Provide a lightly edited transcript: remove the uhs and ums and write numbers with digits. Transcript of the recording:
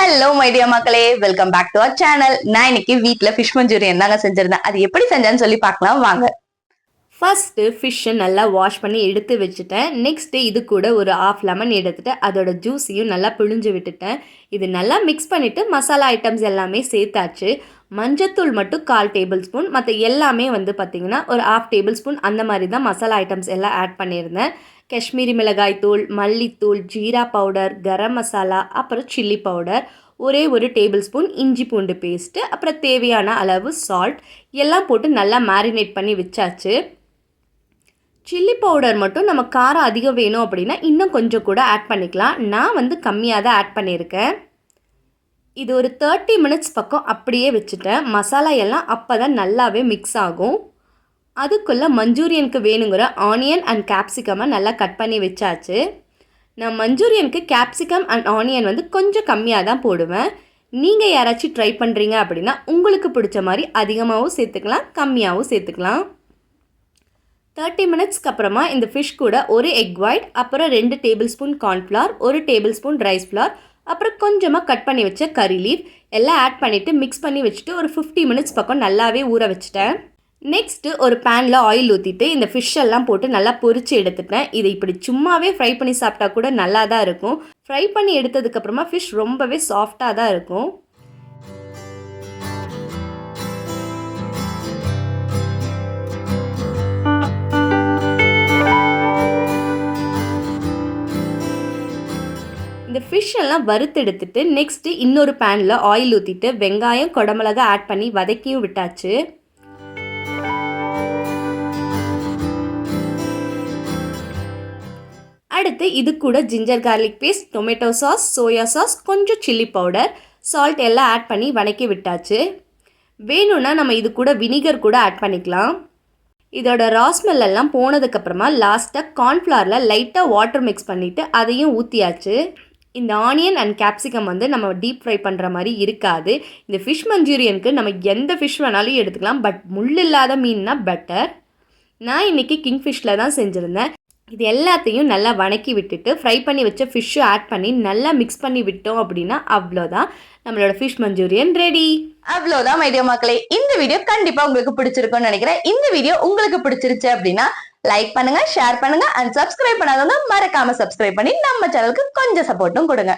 Hello my dear மக்களே, welcome back to our channel. நான் இன்னைக்கு வீட்ல ஃபிஷ் மஞ்சூரியன் தாங்க செஞ்சிருந்தேன். அது எப்படி செஞ்சேன்னு சொல்லி பார்க்கலாம் வாங்க. ஃபஸ்ட்டு ஃபிஷ்ஷை நல்லா வாஷ் பண்ணி எடுத்து வச்சுட்டேன். நெக்ஸ்ட்டு இது கூட ஒரு ஆஃப் லெமன் எடுத்துட்டு அதோட ஜூஸையும் நல்லா பிழிஞ்சு விட்டுட்டேன். இது நல்லா மிக்ஸ் பண்ணிவிட்டு மசாலா ஐட்டம்ஸ் எல்லாமே சேர்த்தாச்சு. மஞ்சத்தூள் மட்டும் 1/4 டேபிள் ஸ்பூன், மற்ற எல்லாமே பார்த்திங்கன்னா ஒரு 1/2 டேபிள் ஸ்பூன் அந்த மாதிரி தான் மசாலா ஐட்டம்ஸ் எல்லாம் ஆட் பண்ணியிருந்தேன். காஷ்மீரி மிளகாய் தூள், மல்லித்தூள், ஜீரா பவுடர், கரம் மசாலா, அப்புறம் சில்லி பவுடர், ஒரு டேபிள் ஸ்பூன் இஞ்சி பூண்டு பேஸ்ட்டு, அப்புறம் தேவையான அளவு சால்ட் எல்லாம் போட்டு நல்லா மேரினேட் பண்ணி வச்சாச்சு. சில்லி பவுடர் மட்டும் நம்ம காரம் அதிகம் வேணும் அப்படின்னா இன்னும் கொஞ்சம் கூட ஆட் பண்ணிக்கலாம். நான் கம்மியாக தான் ஆட் பண்ணியிருக்கேன். இது ஒரு 30 மினிட்ஸ் பக்கம் அப்படியே வச்சுட்டேன். மசாலா எல்லாம் அப்போ தான் நல்லாவே மிக்ஸ் ஆகும். அதுக்குள்ளே மஞ்சூரியனுக்கு வேணுங்கிற ஆனியன் அண்ட் கேப்சிகமை நல்லா கட் பண்ணி வச்சாச்சு. நான் மஞ்சூரியனுக்கு கேப்சிகம் அண்ட் ஆனியன் கொஞ்சம் கம்மியாக தான் போடுவேன். நீங்கள் யாராச்சும் ட்ரை பண்ணுறீங்க அப்படின்னா உங்களுக்கு பிடிச்ச மாதிரி அதிகமாகவும் சேர்த்துக்கலாம், கம்மியாகவும் சேர்த்துக்கலாம். 30 மினிட்ஸ்க்கு அப்புறமா இந்த ஃபிஷ் கூட ஒரு எக் ஒயிட், அப்புறம் 2 table spoon cornflour, 1 table spoon rice flower, அப்புறம் கொஞ்சமாக கட் பண்ணி வச்ச கறி லீஃப் எல்லாம் ஆட் பண்ணிவிட்டு மிக்ஸ் பண்ணி வச்சுட்டு ஒரு 50 மினிட்ஸ் பக்கம் நல்லாவே ஊற வச்சுட்டேன். நெக்ஸ்ட்டு ஒரு பேனில் ஆயில் ஊற்றிட்டு இந்த ஃபிஷ் எல்லாம் போட்டு நல்லா பொரித்து எடுத்துட்டேன். இதை இப்படி சும்மாவே ஃப்ரை பண்ணி சாப்பிட்டா கூட நல்லா தான் இருக்கும். ஃப்ரை பண்ணி எடுத்ததுக்கப்புறமா ஃபிஷ் ரொம்பவே சாஃப்டாக தான் இருக்கும். இந்த ஃபிஷ் எல்லாம் வறுத்தெடுத்துட்டு நெக்ஸ்ட்டு இன்னொரு பேனில் ஆயில் ஊற்றிட்டு வெங்காயம், குடமிளகா ஆட் பண்ணி வதக்கியும் விட்டாச்சு. அடுத்து இது கூட ginger garlic paste, tomato sauce, soya sauce, கொஞ்சம் சில்லி பவுடர், சால்ட் எல்லாம் ஆட் பண்ணி வதக்கி விட்டாச்சு. வேணும்னா நம்ம இது கூட வினிகர் கூட ஆட் பண்ணிக்கலாம். இதோட ராஸ்மெல் எல்லாம் போனதுக்கப்புறமா லாஸ்ட்டாக கார்ன்ஃப்ளவரில் லைட்டாக வாட்டர் மிக்ஸ் பண்ணிவிட்டு அதையும் ஊற்றியாச்சு. இந்த ஆனியன் அண்ட் கேப்சிகம் நம்ம டீப் ஃப்ரை பண்ணுற மாதிரி இருக்காது. இந்த ஃபிஷ் மஞ்சூரியனுக்கு நம்ம எந்த ஃபிஷ் வேணாலும் எடுத்துக்கலாம், பட் முள் இல்லாத மீன்னா பெட்டர். நான் இன்றைக்கி கிங்ஃபிஷ்ஷில் தான் செஞ்சுருந்தேன். இது எல்லாத்தையும் நல்லா வதக்கி விட்டுட்டு ஃப்ரை பண்ணி வச்ச ஃபிஷ்ஷும் ஆட் பண்ணி நல்லா மிக்ஸ் பண்ணி விட்டோம் அப்படின்னா அவ்வளோதான், நம்மளோட ஃபிஷ் மஞ்சூரியன் ரெடி. அவ்வளோதான் மை டியர் மக்களே. இந்த வீடியோ கண்டிப்பாக உங்களுக்கு பிடிச்சிருக்கும்னு நினைக்கிறேன். இந்த வீடியோ உங்களுக்கு பிடிச்சிருச்சு அப்படின்னா லைக் பண்ணுங்க, ஷேர் பண்ணுங்க அண்ட் சப்ஸ்கிரைப் பண்ணாதவங்க மறக்காம சப்ஸ்கிரைப் பண்ணி நம்ம சேனலுக்கு கொஞ்சம் சப்போர்ட்டும் கொடுங்க.